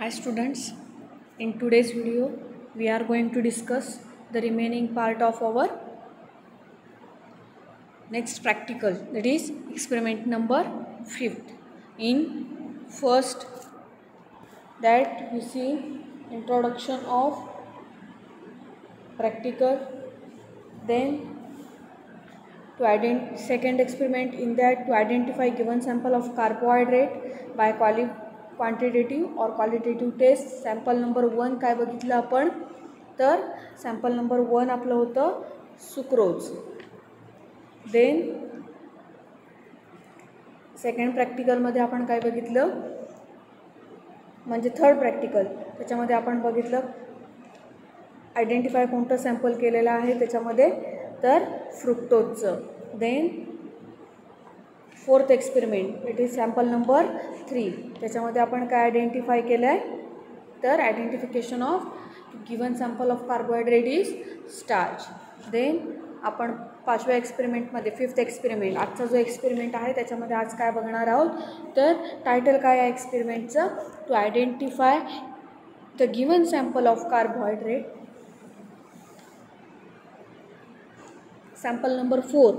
Hi students, in today's video we are going to discuss the remaining part of our next practical, that is experiment number 5th. In first that we see introduction of practical, then second experiment in that to identify given sample of carbohydrate by quantitative और qualitative taste. Sample number 1 काय बघितलं आपण, तर sample number 1 आपलं होतं sucrose. Then second प्रॅक्टिकलमध्ये आपण काय बघितलं, म्हणजे थर्ड प्रॅक्टिकल, त्याच्यामध्ये आपण बघितलं आयडेंटिफाय कोणतं सॅम्पल केलेलं आहे त्याच्यामध्ये, तर फ्रुक्टोजचं. Then fourth experiment it is sample number 3, त्याच्यामध्ये आपण काय आयडेंटिफाय केलं आहे, तर identification of given sample of carbohydrate is starch. Then आपण पाचव्या एक्सपेरिमेंटमध्ये फिफ्थ एक्सपेरिमेंट, आजचा जो एक्सपेरिमेंट आहे त्याच्यामध्ये आज काय बघणार आहोत, तर टायटल काय आहे एक्सपेरिमेंटचं, to identify the given sample of carbohydrate. Sample number 4.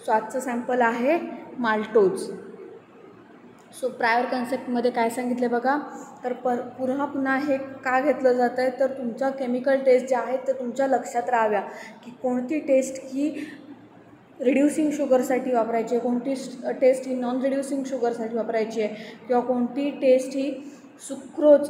So आजचं सॅम्पल आहे माल्टोज. सो प्रायर कन्सेप्टमध्ये काय सांगितलं बघा, तर पुन्हा हे का घेतलं जातं आहे, तर तुमच्या केमिकल टेस्ट ज्या आहेत तर तुमच्या लक्षात राहाव्या की कोणती टेस्ट ही रिड्युसिंग शुगरसाठी वापरायची आहे, कोणती टेस्ट ही नॉन रिड्युसिंग शुगरसाठी वापरायची आहे, किंवा कोणती टेस्ट ही सुक्रोज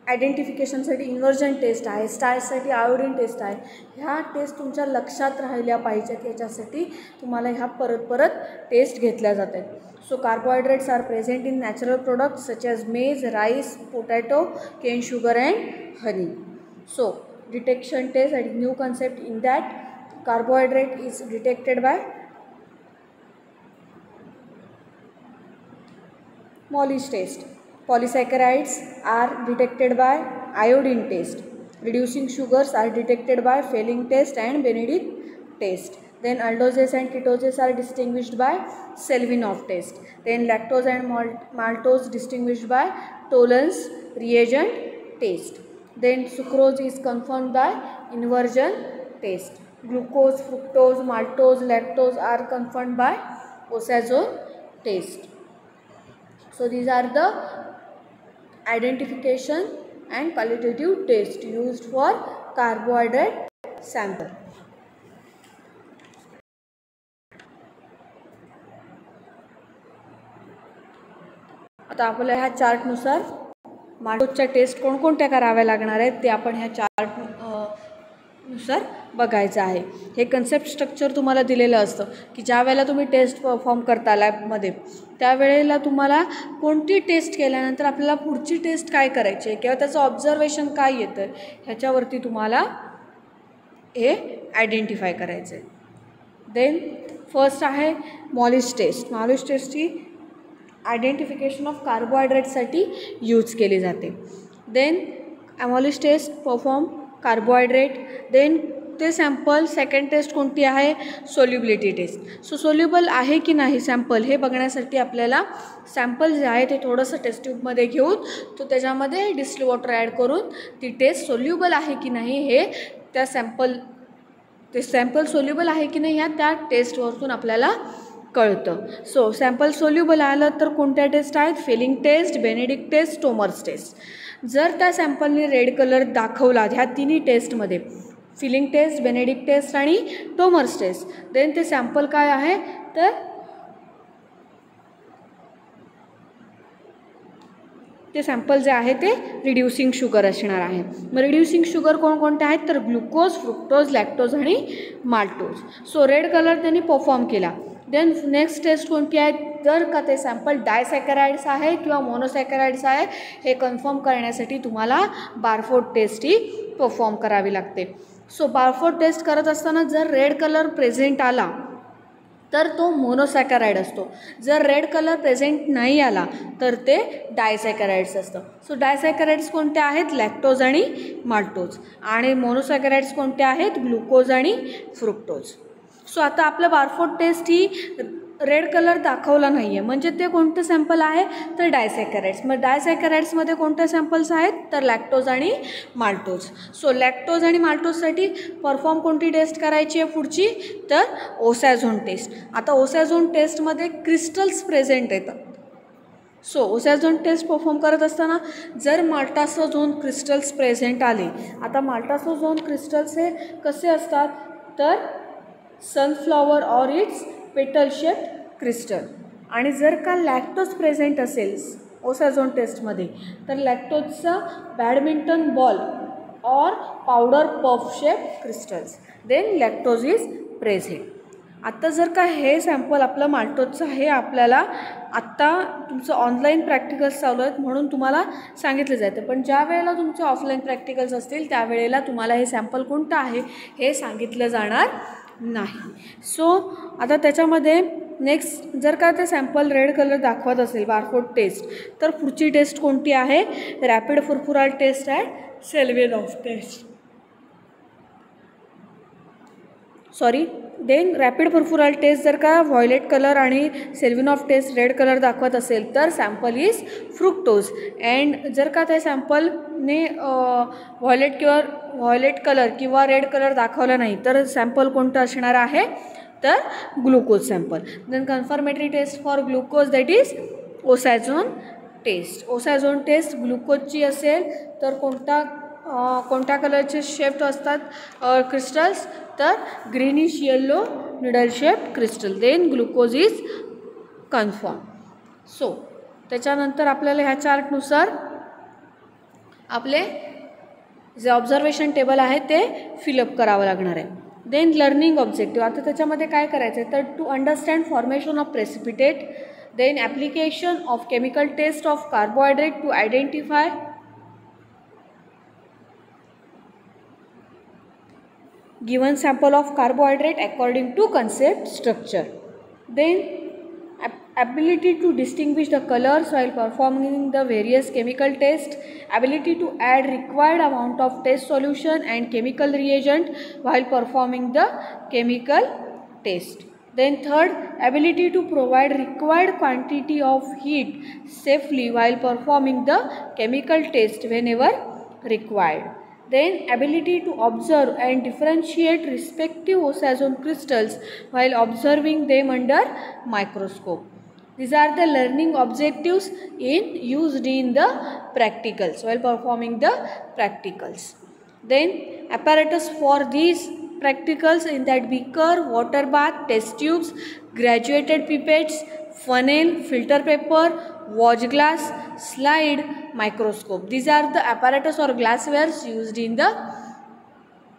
आयडेंटिफिकेशनसाठी इन्व्हर्जन टेस्ट आहे, स्टार्चसाठी आयोडीन टेस्ट आहे. ह्या टेस्ट तुमच्या लक्षात राहिल्या पाहिजेत, याच्यासाठी तुम्हाला ह्या परत टेस्ट घेतल्या जात आहेत. So carbohydrates are present in natural products such as maize, rice, potato, cane sugar and honey. So detection test and new concept in that carbohydrate is detected by Mollis test. Polysaccharides are detected by iodine test. Reducing sugars are detected by Fehling test and Benedict test. Then aldoses and ketoses are distinguished by Selvinov test. Then lactose and maltose distinguished by Tollens reagent test. Then sucrose is confirmed by inversion test. Glucose, fructose, maltose, lactose are confirmed by Osazone test. So these are the identification and qualitative test used for carbohydrate sample. आता आपल्याला ह्या चार्टनुसार माल्टोजच्या taste कोणकोणत्या कराव्या लागणार आहेत ते आपण ह्या चार्ट नुसार बघायचं आहे. हे कन्सेप्ट स्ट्रक्चर तुम्हाला दिलेलं असतं की ज्या वेळेला तुम्ही टेस्ट परफॉर्म करता लॅबमध्ये, त्यावेळेला तुम्हाला कोणती टेस्ट केल्यानंतर आपल्याला पुढची टेस्ट काय करायची आहे किंवा त्याचं ऑब्झर्वेशन काय येतं ह्याच्यावरती तुम्हाला हे आयडेंटिफाय करायचं आहे. देन फर्स्ट आहे मॉलिस टेस्ट. मॉलिस टेस्ट ही आयडेंटिफिकेशन ऑफ कार्बोहायड्रेटसाठी यूज केली जाते. Then Molisch test perform carbohydrate. Then ते सॅम्पल सेकंड टेस्ट कोणती आहे, सोल्युबिलिटी टेस्ट. सो सोल्युबल आहे की नाही सॅम्पल हे बघण्यासाठी आपल्याला सॅम्पल जे आहे ते थोडंसं टेस्ट ट्यूबमध्ये घेऊन तो त्याच्यामध्ये डिस्टिल वॉटर ॲड करून ती टेस्ट सोल्युबल आहे की नाही हे त्या सॅम्पल सोल्युबल आहे की नाही ह्या त्या टेस्टवरून आपल्याला कळतं. सो सॅम्पल सोल्युबल आलं तर कोणत्या टेस्ट आहेत, Fehling test, Benedict test, Trommer's test. जर त्या सॅम्पलने रेड कलर दाखवला ह्या तिन्ही टेस्टमध्ये, फिलिंग टेस्ट, बेनेडिक्ट टेस्ट आणि टोमर्स टेस्ट, देन ते सॅम्पल काय आहे, तर ते सॅम्पल जे आहे ते रिड्युसिंग शुगर असणार आहे. मग रिड्युसिंग शुगर कोणकोणते आहेत, तर ग्लुकोज, फ्रुक्टोज, लॅक्टोज आणि माल्टोज. सो रेड कलर त्यांनी परफॉर्म केला. देन नेक्स्ट टेस्ट कोणती आहे, जर का ते सॅम्पल डायसॅकराइड्स आहे किंवा मोनोसॅकराइड्स आहे हे कन्फर्म करण्यासाठी तुम्हाला बारफोड टेस्ट ही परफॉर्म करावी लागते. सो बारफोड टेस्ट करत असताना जर रेड कलर प्रेझेंट आला तर तो मोनोसॅकराइड असतो, जर रेड कलर प्रेझेंट नाही आला तर ते डायसॅकराइड्स असतं. सो डायसॅकराइड्स कोणते आहेत, लॅक्टोज आणि माल्टोज, आणि मोनोसॅकराइड्स कोणते आहेत, ग्लुकोज आणि फ्रुक्टोज. सो आता आपलं बारफोड टेस्ट ही रेड कलर दाखवला नाही आहे, म्हणजे ते कोणतं सॅम्पल आहे तर डायसॅकराइड्स. मग डायसॅकराइड्समध्ये कोणते सॅम्पल्स आहेत तर लॅक्टोज आणि माल्टोज. सो लॅक्टोज आणि माल्टोजसाठी परफॉर्म कोणती टेस्ट करायची आहे पुढची तर ओसॅझोन टेस्ट. आता ओसॅझोन टेस्टमध्ये क्रिस्टल्स प्रेझेंट येतात. सो ओसॅझोन टेस्ट परफॉर्म करत असताना जर माल्टासोझोन क्रिस्टल्स प्रेझेंट आले, आता माल्टासोझोन क्रिस्टल्स हे कसे असतात तर sunflower or its petal shaped crystal. आणि जर का लॅक्टोज प्रेझेंट असेल ओसॅझोन टेस्टमध्ये तर लॅक्टोजचा badminton ball or powder puff shape crystals, then lactose is present. आत्ता जर का हे सॅम्पल आपलं माल्टोजचं हे आपल्याला आत्ता तुमचं ऑनलाईन प्रॅक्टिकल्स चालू आहेत म्हणून तुम्हाला सांगितलं जातं, पण ज्या वेळेला तुमचे ऑफलाईन प्रॅक्टिकल्स असतील त्यावेळेला तुम्हाला हे सॅम्पल कोणतं आहे हे सांगितलं जाणार नाही. सो आता त्याच्यामध्ये नेक्स्ट जर का ते सॅम्पल रेड कलर दाखवत असेल बारकोड टेस्ट तर पुढची टेस्ट कोणती आहे rapid furfural test at Seliwanoff test. Then rapid furfural test जर का व्हायलेट कलर आणि सेल्वेनॉफ टेस्ट रेड कलर दाखवत असेल तर सॅम्पल इज फ्रुक्टोज. अँड जर का त्या सॅम्पलने व्हायलेट कलर किंवा रेड कलर दाखवला नाही तर सॅम्पल कोणतं असणार आहे तर glucose sample. Then confirmatory test for glucose that is osazone test. Osazone test ग्लुकोजची असेल तर कोणत्या कलरचे शेप असतात क्रिस्टल्स तर greenish yellow needle shape crystal, then glucose is confirm. So त्याच्यानंतर आपल्याला ह्या चार्टनुसार आपले जे ऑब्झर्वेशन टेबल आहे ते फिलअप करावं लागणार आहे. Then learning objective. आता त्याच्यामध्ये काय करायचं आहे तर to understand formation of precipitate, then application of chemical test of carbohydrate to identify given sample of carbohydrate according to concept structure, then ability to distinguish the colors while performing the various chemical tests, ability to add required amount of test solution and chemical reagent while performing the chemical test. Then third, ability to provide required quantity of heat safely while performing the chemical test whenever required. Then ability to observe and differentiate respective oxazone crystals while observing them under microscope. These are the learning objectives used in the practicals while performing the practicals. Then apparatus for these practicals in that beaker, water bath, test tubes, graduated pipettes, funnel, filter paper, watch glass, slide, microscope. These are the apparatus or glasswares used in the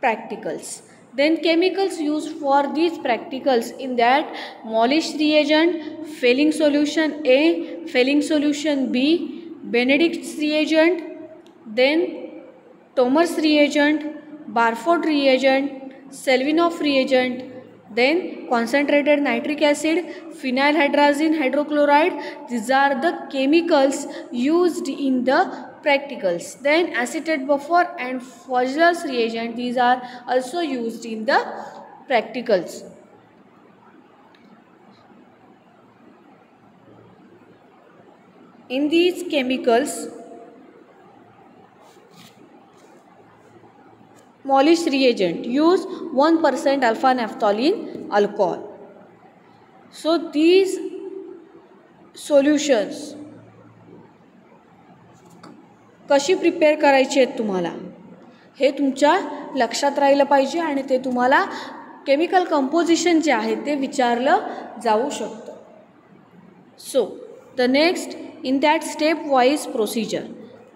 practicals. Then chemicals used for these practicals in that Molish reagent, Fehling solution A, Fehling solution B, Benedict's reagent, then Thomas reagent, Barford reagent, Selvinov reagent, then concentrated nitric acid, phenylhydrazine hydrochloride. These are the chemicals used in the practicals. Then acetate buffer and Fosler's reagent, these are also used in the practicals. In these chemicals, Molish reagent use 1% alpha naphthalene alcohol. So these solutions कशी prepare करायची आहेत तुम्हाला हे तुमच्या लक्षात राहिलं पाहिजे आणि ते तुम्हाला केमिकल कंपोजिशन जे आहे ते विचारलं जाऊ शकतं. So the next in that step wise procedure.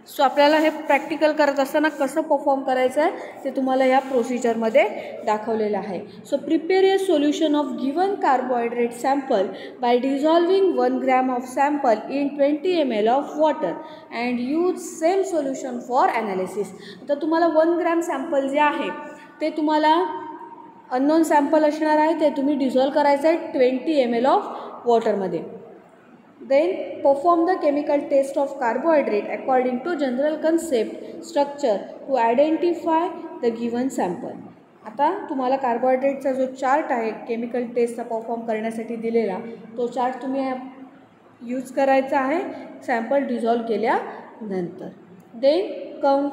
So आपल्याला हे प्रॅक्टिकल करत असताना कसं परफॉर्म करायचं आहे ते तुम्हाला या प्रोसिजरमध्ये दाखवलेलं आहे. So prepare a solution of given carbohydrate sample by dissolving 1 gram of sample in 20 ml of water and use same solution for analysis. आता तुम्हाला 1 ग्रॅम सॅम्पल जे आहे ते तुम्हाला अननोन सॅम्पल असणार आहे ते तुम्ही डिझॉल्व करायचं आहे 20 ml ऑफ वॉटरमध्ये. Then perform the chemical test of carbohydrate according to general concept structure to identify the given sample. आता तुम्हाला कार्बोहायड्रेटचा जो चार्ट आहे केमिकल टेस्टचा परफॉर्म करण्यासाठी दिलेला, तो चार्ट तुम्ही यूज करायचा आहे सॅम्पल डिझॉल्व केल्यानंतर. देन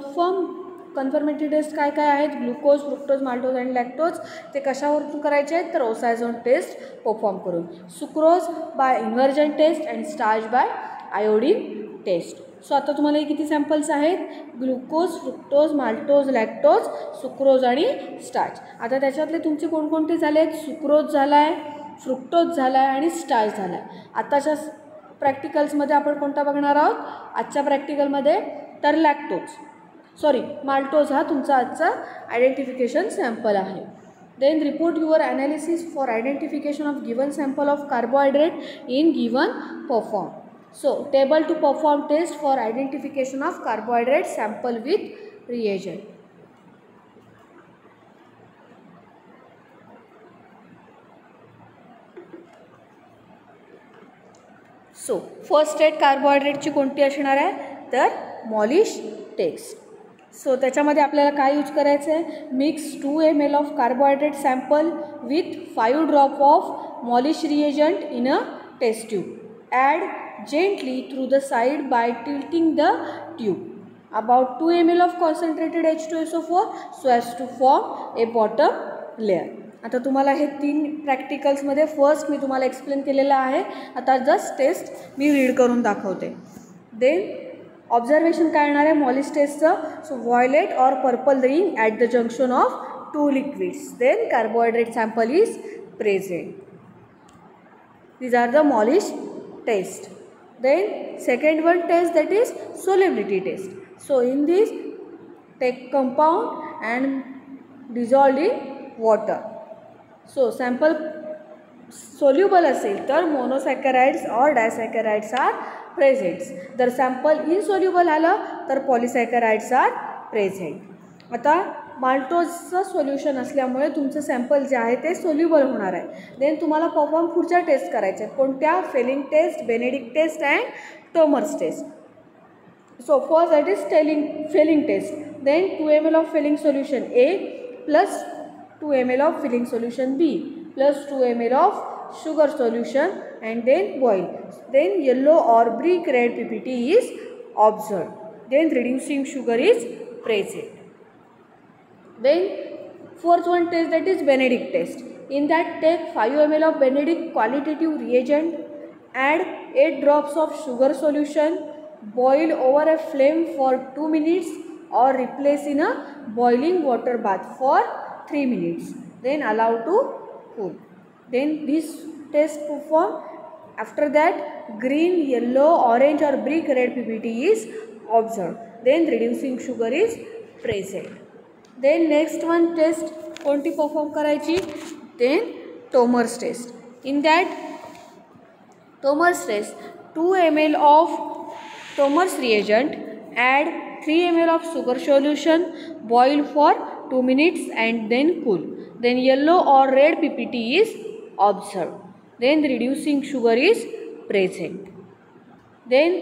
कन्फर्मेटरी टेस्ट काय काय आहेत? ग्लुकोज, फ्रुक्टोज, माल्टोज आणि लॅक्टोज. ते कशावरून करायचे आहेत? तर ओसायझोन टेस्ट परफॉर्म करून. Sucrose by inversion test and starch by iodine test. So आता तुम्हाला हे किती सॅम्पल्स आहेत? Glucose, fructose, maltose, lactose, sucrose आणि स्टार्च. आता त्याच्यातले तुमचे कोणकोणते झाले आहेत? सुक्रोज झाला आहे, फ्रुक्टोज झाला आहे आणि स्टार्च झाला आहे. आताच्या प्रॅक्टिकल्समध्ये आपण कोणता बघणार आहोत? आजच्या प्रॅक्टिकलमध्ये तर माल्टोज हा तुमचा आजचा आयडेंटिफिकेशन सॅम्पल आहे. Then report your analysis for identification of given sample of carbohydrate in given perform. So, table to perform test for identification of carbohydrate sample with reagent. So, first state carbohydrate ची कोणती असणार आहे? तर Molisch taste. So त्याच्यामध्ये आपल्याला काय use करायचं आहे? Mix 2 ml of carbohydrate sample with 5 drop of Molisch reagent in a test tube. Add gently through the side by tilting the tube. About 2 ml of concentrated H2SO4 so as to form a bottom layer. आता तुम्हाला हे 3 प्रॅक्टिकल्समध्ये first मी तुम्हाला explain केलेलं आहे. आता just taste me read करून दाखवते. Then observation काय येणार आहे मॉलिश टेस्टचं? So violet or purple ring at the junction of 2 liquids. Then carbohydrate sample is present. These are the molish test. Then second one test, that is solubility test. So in this, take compound and dissolve in water. So sample soluble असेल तर monosaccharides or disaccharides are present. जर sample insoluble आलं तर polysaccharides are present. आता माल्टोजचं solution असल्यामुळे तुमचं sample जे आहे ते सोल्युबल होणार आहे. देन तुम्हाला परफॉर्म पुढच्या टेस्ट करायच्या आहेत. कोणत्या? Fehling test, Benedict test and Trommer's test. So first that is Fehling test. Then 2 ml of Fehling solution A plus 2 ml of Fehling solution B plus 2 ml of sugar solution and then boil. Then yellow or brick red PPT is observe. Then reducing sugar is present. Then fourth one test, that is Benedict test. In that, take 5 ml of Benedict qualitative reagent, add 8 drops of sugar solution, boil over a flame for 2 minutes or replace in a boiling water bath for 3 minutes. Then allow to cool. Then this test perform. After that, green, yellow, orange or brick red PPT is observed. Then reducing sugar is present. Then next one test कोणती perform करायची? Then Trommer's test. In that Trommer's test 2 ml of Trommer's reagent, add 3 ml of sugar solution, boil for 2 minutes and then cool. Then yellow or red PPT is observe. Then reducing sugar is present. Then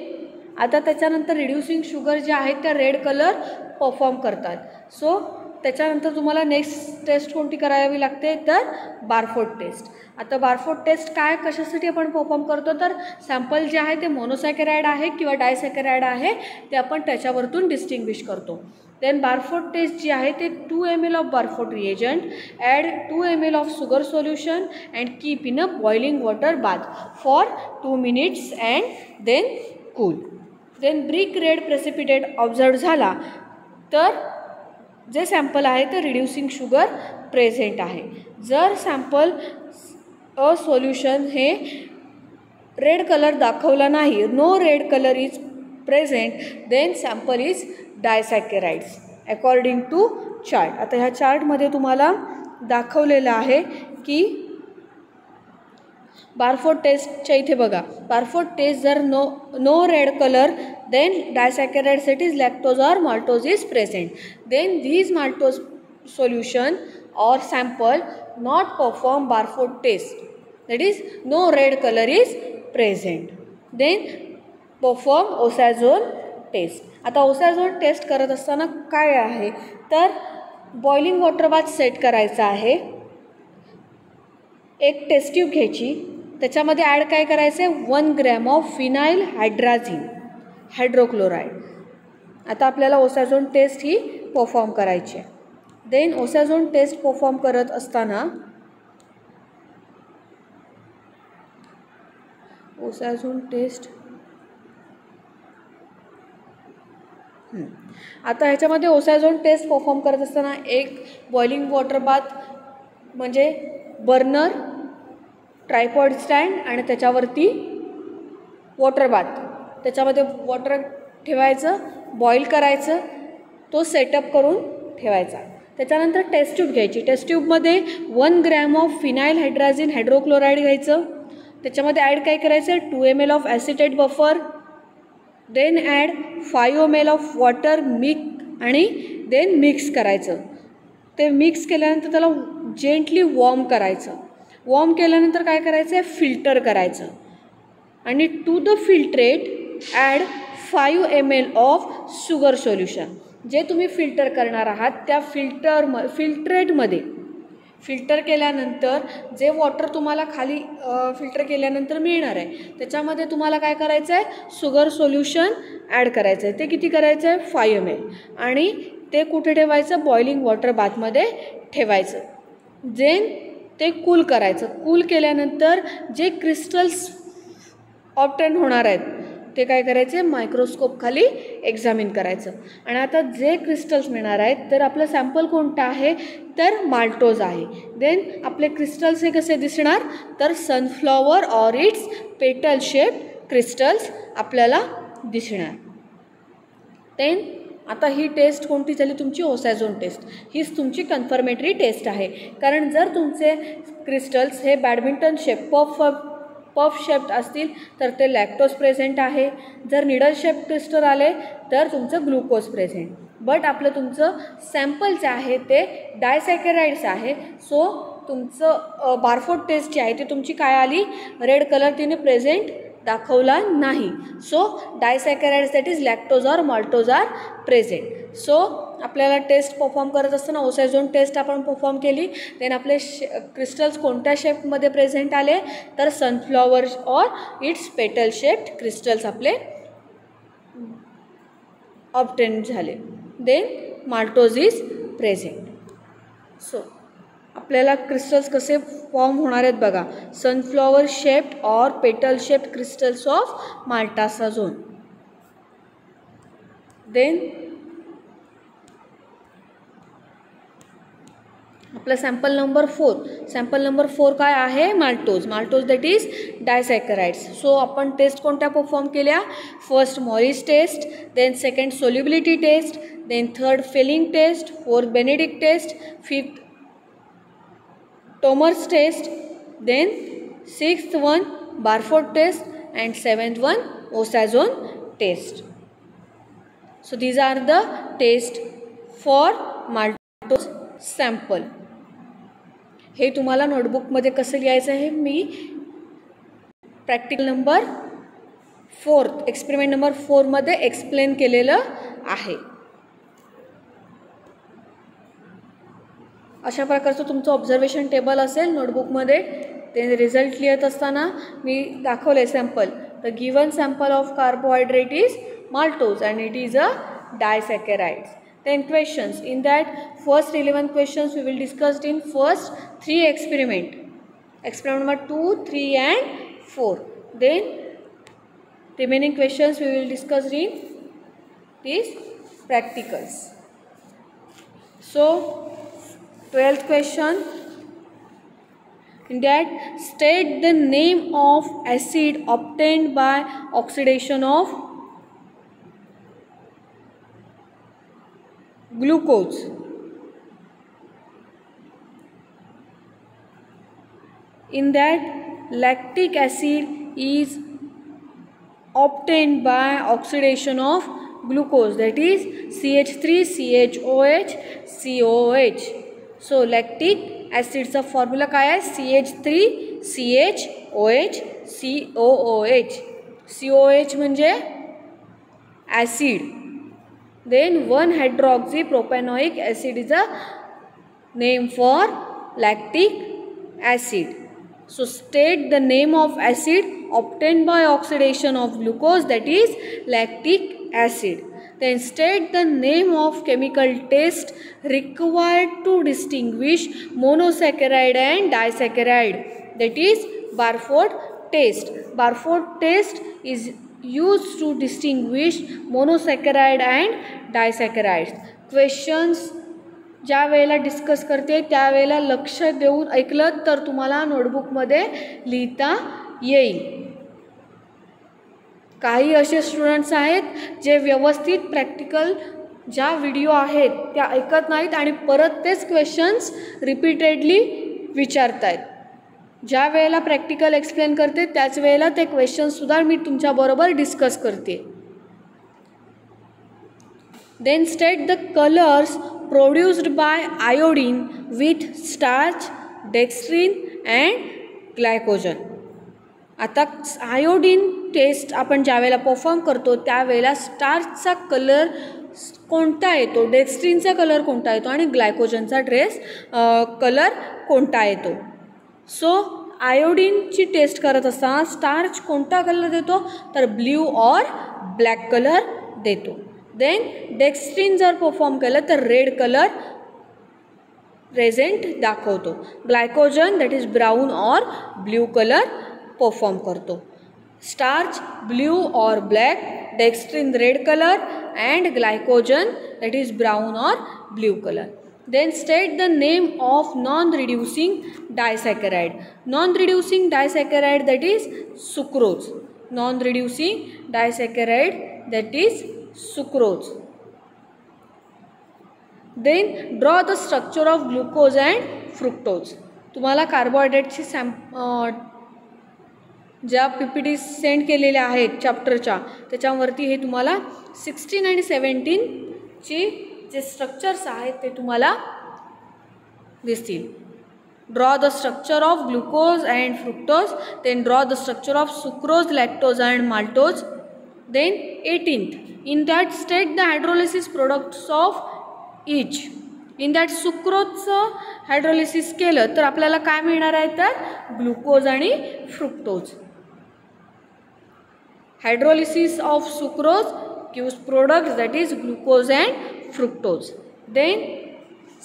आता त्याच्यानंतर reducing sugar जे आहेत त्या red colour perform करतात. So त्याच्यानंतर तुम्हाला next taste कोणती करावी लागते? तर बारफोड टेस्ट. आता बारफोड टेस्ट काय कशासाठी आपण परफॉर्म करतो? तर सॅम्पल जे आहे ते मोनोसॅकराइड आहे किंवा डायसॅकराइड आहे ते आपण त्याच्यावरतून डिस्टिंग्विश करतो. देन बारफोड टेस्ट जी आहे ते 2 ml of Barfoed reagent, add 2 ml of sugar solution and keep in a boiling water bath for 2 minutes and then cool. Then brick red precipitate observe झाला तर जे सॅम्पल आहे ते reducing sugar present आहे. जर सॅम्पल सोल्युशन हे red colour दाखवला नाही, no red colour is present, then sample is disaccharides according to chart. आता ह्या चार्टमध्ये तुम्हाला दाखवलेलं आहे की बारफोड टेस्टच्या इथे बघा, बारफोड टेस्ट जर no red colour, then disaccharide set is lactose or maltose is present. Then these maltose solution or sample not perform Barford test. That is no red color is present. Then perform osazone test. आता osazone taste करत असताना काय आहे तर boiling water bath set करायचा आहे. एक taste tube घ्यायची, त्याच्यामध्ये ॲड काय करायचं आहे 1 ग्रॅम ऑफ फिनाईल हायड्रोक्लोराईड. आता आपल्याला ओसॅझोन टेस्ट ही परफॉर्म करायची आहे. देन ओसॅझोन टेस्ट परफॉर्म करत असताना ओसॅझोन टेस्ट आता ह्याच्यामध्ये ओसॅझोन टेस्ट परफॉर्म करत असताना एक बॉइलिंग वॉटर बाथ म्हणजे बर्नर, ट्रायपॉड स्टँड आणि त्याच्यावरती वॉटर बाथ, त्याच्यामध्ये वॉटर ठेवायचं, बॉईल करायचं, तो सेटअप करून ठेवायचा. त्याच्यानंतर टेस्ट ट्यूब घ्यायची. टेस्ट ट्यूबमध्ये 1 ग्रॅम ऑफ फिनाईल हायड्रोक्लोराईड घ्यायचं. त्याच्यामध्ये ॲड काय करायचं 2 ml of acetate buffer, then add 5 ml of water आणि देन मिक्स करायचं. ते मिक्स केल्यानंतर त्याला जेंटली वॉर्म करायचं. वॉर्म केल्यानंतर काय करायचं आहे फिल्टर करायचं आणि to the filtrate add 5 ml of sugar solution. जे तुम्ही फिल्टर करणार आहात त्या फिल्ट्रेटमध्ये फिल्टर केल्यानंतर जे वॉटर तुम्हाला खाली फिल्टर केल्यानंतर मिळणार आहे त्याच्यामध्ये तुम्हाला काय करायचं आहे शुगर सोल्युशन ॲड करायचं आहे. ते किती करायचं आहे 5 ml आणि ते कुठे ठेवायचं बॉइलिंग वॉटर बाथमध्ये ठेवायचं. देन ते कूल करायचं. कूल केल्यानंतर जे क्रिस्टल्स ऑब्टेन होणार आहेत ते काय करायचे मायक्रोस्कोप खाली एक्झामिन करायचं. आणि आता जे क्रिस्टल्स मिळणार आहेत तर आपलं सॅम्पल कोणतं आहे तर माल्टोज आहे. देन आपले क्रिस्टल्स हे कसे दिसणार तर sunflower or its petal shaped crystals आपल्याला दिसणार. देन आता ही टेस्ट कोणती झाली तुमची ओसॅझोन टेस्ट. हीच तुमची कन्फर्मेटरी टेस्ट आहे. कारण जर तुमचे क्रिस्टल्स हे बॅडमिंटन शेप पफ शेप्ड असतील तर ते लॅक्टोज प्रेझेंट आहे. जर निडल शेप क्रिस्टल आले तर तुमचं ग्लुकोज प्रेझेंट. बट आपलं तुमचं सॅम्पल जे आहे ते डायसॅकराइड्स आहे. सो तुमचं बारफोड टेस्ट जी आहे ती तुमची काय आली रेड कलर तिने प्रेझेंट दाखवला नाही. So disaccharides that is lactose or maltose are present. So आपल्याला टेस्ट परफॉर्म करत असताना ओसॅझोन टेस्ट आपण परफॉर्म केली. देन आपले क्रिस्टल्स कोणत्या शेपमध्ये प्रेझेंट आले तर sunflower or its petal shaped crystals आपले ऑब्टेन झाले. Then maltose is present. So आपल्याला क्रिस्टल्स कसे फॉर्म होणार आहेत बघा. Sunflower shaped or petal shaped crystals of maltosazone. Then आपलं सॅम्पल नंबर 4 काय आहे maltose that is disaccharides. So आपण टेस्ट कोणत्या परफॉर्म केल्या first Molisch test, then second solubility test, then third Fehling test, fourth Benedict test, fifth Trommer's test, then 6th one Barford test and 7th one Osazoon test. So these are the tests for maltose sample. हे तुम्हाला नोटबुकमध्ये कसं लिहायचं आहे मी practical number 4 experiment number 4 मध्ये explain केलेलं आहे. अशा प्रकारचं तुमचं ऑब्झर्वेशन टेबल असेल नोटबुकमध्ये. ते रिझल्ट लिहित असताना मी दाखवले sample. The given sample of carbohydrate is maltose and it is a disaccharides. Then questions. In that first 11 questions we will discuss in first 3 experiment. Experiment number 2, 3 and 4. Then remaining questions we will discuss in these practicals. So 12th question. In that state the name of acid obtained by oxidation of glucose. In that lactic acid is obtained by oxidation of glucose, that is CH3CHOH COOH. So lactic acid चा formula काय आहे CH3CHOH COOH. COH म्हणजे acid. Then 1 hydroxypropanoic acid is a name for lactic acid. So state the name of acid obtained by oxidation of glucose, that is lactic acid. Then state the name of chemical test required to distinguish monosaccharide and disaccharide, that is Barford test. Barford test is used to distinguish monosaccharide and disaccharides. Questions ज्या वेळेला discuss करते त्यावेळेला लक्ष देऊन ऐकलं तर तुम्हाला नोटबुकमध्ये लिहिता येईल. काही असे स्टुडंट्स आहेत जे व्यवस्थित प्रॅक्टिकल ज्या व्हिडिओ आहेत त्या ऐकत नाहीत आणि परत तेच क्वेश्चन्स रिपीटेडली विचारत आहेत. ज्या वेळेला प्रॅक्टिकल एक्सप्लेन करते त्याच वेळेला ते क्वेश्चन्ससुद्धा मी तुमच्याबरोबर डिस्कस करते. Then state the colors produced by iodine with starch, dextrin and glycogen. आता आयोडीन टेस्ट आपण ज्यावेळेला परफॉर्म करतो त्यावेळेला स्टार्चचा कलर कोणता येतो, डेक्स्ट्रिनचा कलर कोणता येतो आणि ग्लायकोजनचा कलर कोणता येतो. सो आयोडीनची टेस्ट करत असताना स्टार्च कोणता कलर देतो तर ब्ल्यू और ब्लॅक कलर देतो. देन डेक्स्ट्रिन जर परफॉर्म केलं तर रेड कलर प्रेझेंट दाखवतो. ग्लायकोजन दॅट इज ब्राऊन और ब्ल्यू कलर परफॉर्म करतो. स्टार्च ब्ल्यू और black, dextrin red colour and glycogen that is brown or blue color. Then state the name of non-reducing disaccharide. Non-reducing disaccharide that is sucrose. Non-reducing disaccharide that is sucrose. Then draw the structure of glucose and fructose. तुम्हाला कार्बोहायड्रेटची ज्या PPT send केलेल्या आहेत चॅप्टरच्या त्याच्यावरती हे तुम्हाला 16 आणि 17ची जे structures आहेत ते तुम्हाला दिसतील. Draw the structure of glucose and fructose. Then draw the structure of sucrose, lactose and maltose. Then 18th in that state the hydrolysis products of each. In that सुक्रोजचं हायड्रोलिसिस केलं तर आपल्याला काय मिळणार आहे तर ग्लुकोज आणि fructose. Hydrolysis of sucrose gives products that is glucose and fructose. Then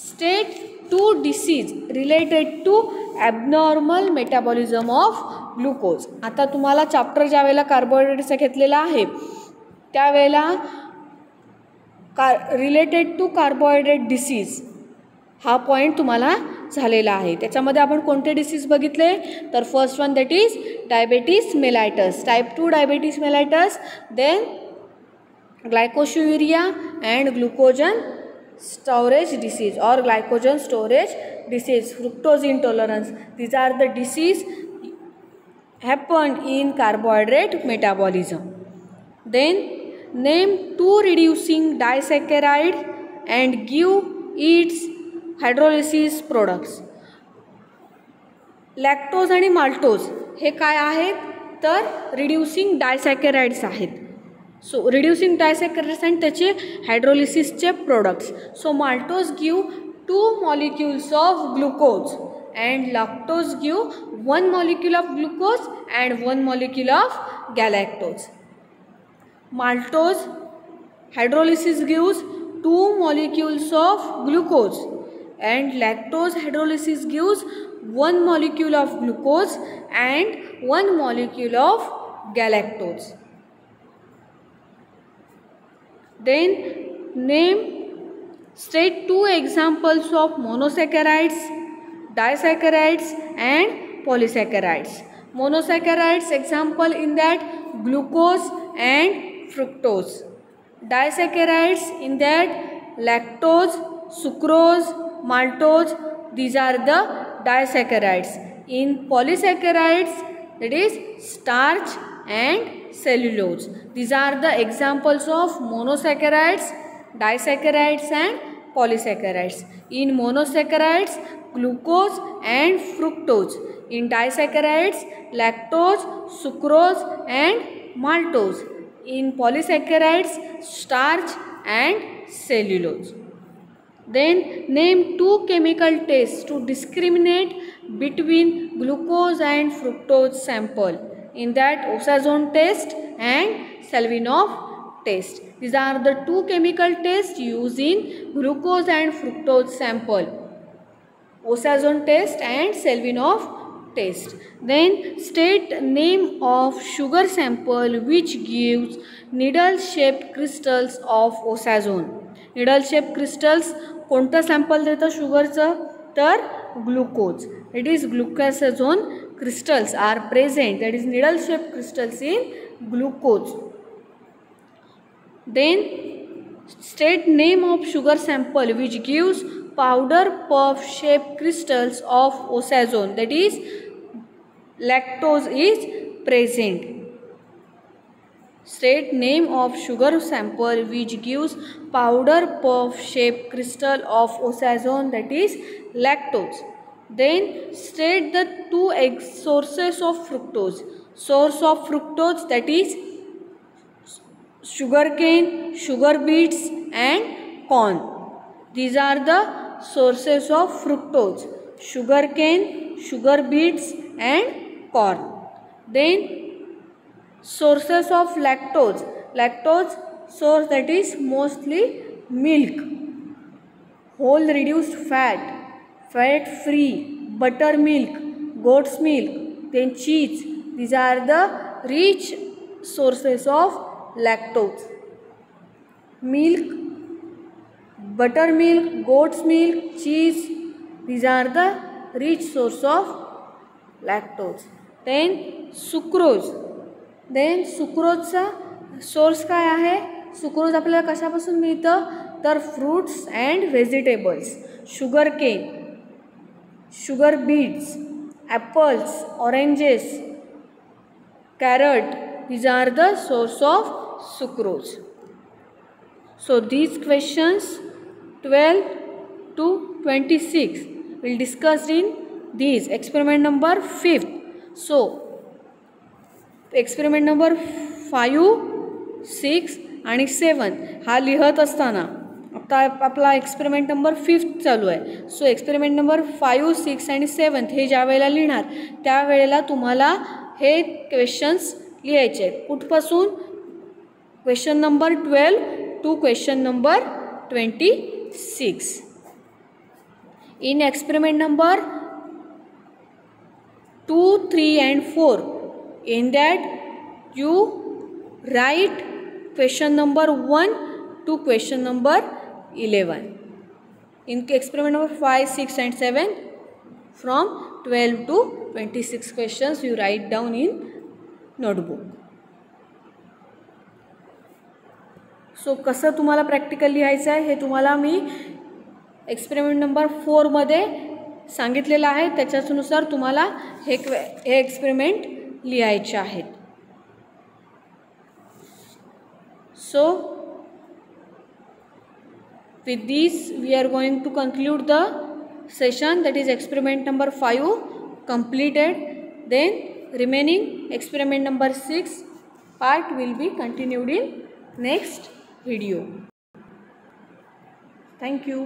state 2 disease related to abnormal metabolism of glucose. आता तुम्हाला चॅप्टर ज्या वेळेला कार्बोहायड्रेटचा घेतलेला आहे त्यावेळेला रिलेटेड टू कार्बोहायड्रेट डिसीज हा पॉईंट तुम्हाला झालेला आहे. त्याच्यामध्ये आपण कोणते डिसीज बघितले तर first one that is diabetes mellitus, type 2 diabetes mellitus. Then glycosuria and glucogen storage disease or glycogen storage disease, fructose intolerance. These are the disease happen in carbohydrate metabolism. Then name 2 reducing disaccharide and give its hydrolysis products. Lactose आणि maltose हे काय आहेत तर reducing डायसॅकराइड्स आहेत. So reducing disaccharides आणि त्याचे हायड्रोलिसिसचे products. So maltose give 2 molecules of glucose and lactose give 1 molecule of glucose and 1 molecule of galactose. Maltose hydrolysis gives 2 molecules of glucose and lactose hydrolysis gives 1 molecule of glucose and 1 molecule of galactose. Then state 2 examples of monosaccharides, disaccharides and polysaccharides. Monosaccharides example in that glucose and fructose. Disaccharides in that lactose, sucrose, maltose. These are the disaccharides. In polysaccharides that is starch and cellulose. These are the examples of monosaccharides, disaccharides and polysaccharides. In monosaccharides glucose and fructose. In disaccharides lactose, sucrose and maltose. In polysaccharides starch and cellulose. Then name two chemical tests to discriminate between glucose and fructose sample. In that, Osazone test and Selvinov test. These are the two chemical tests used in glucose and fructose sample. Osazone test and Selvinov test. Then state name of sugar sample which gives needle shaped crystals of Osazone. Needle shaped crystals कोणतं sample देतं शुगरचं, तर glucose. It is glucosazone crystals are present, that is needle shaped crystals in glucose. Then state name of sugar sample which gives powder puff shaped crystals of Osazone, that is lactose is present. State name of sugar sample which gives powder puff shaped crystal of Osazone, that is lactose. Then state the two sources of fructose. Source of fructose, that is sugarcane, sugar beets and corn. These are the sources of fructose: sugarcane, sugar beets and corn. Then sources of lactose. Lactose source, that is mostly milk, whole reduced fat, fat free, buttermilk, goat's milk, then cheese. These are the rich sources of lactose. Milk, buttermilk, goat's milk, cheese, these are the rich source of lactose. Then sucrose. Then सुक्रोजचा source काय आहे? Sucrose आपल्याला कशापासून मिळतं, तर fruits and vegetables, sugar cane, sugar beets, apples, oranges, carrot. These are the source of sucrose. So these questions 12 to 26 will discuss in these experiment number 5. So experiment number 5, 6 आणि 7 हा लिहत असताना आता आपला एक्सपेरिमेंट नंबर 5 चालू आहे. So experiment number 5, 6 आणि 7 हे ज्या वेळेला लिहिणार त्यावेळेला तुम्हाला हे क्वेश्चन्स लिहायचे आहेत. कुठपासून? Question number 12 to question number 26. In experiment number 2, 3 and 4, in that you write question number 1 to question number 11. In experiment number 5, 6 and 7, from 12 to 26 questions you write down in notebook. So कसं तुम्हाला practical लिहायचं आहे हे तुम्हाला मी experiment number 4 मध्ये सांगितलेलं आहे. त्याच्यानुसार तुम्हाला हे एक्सपेरिमेंट लिहायचे आहेत. So with this we are going to conclude the session, that is experiment number 5 completed. Then remaining experiment number 6 part will be continued in next video. Thank you.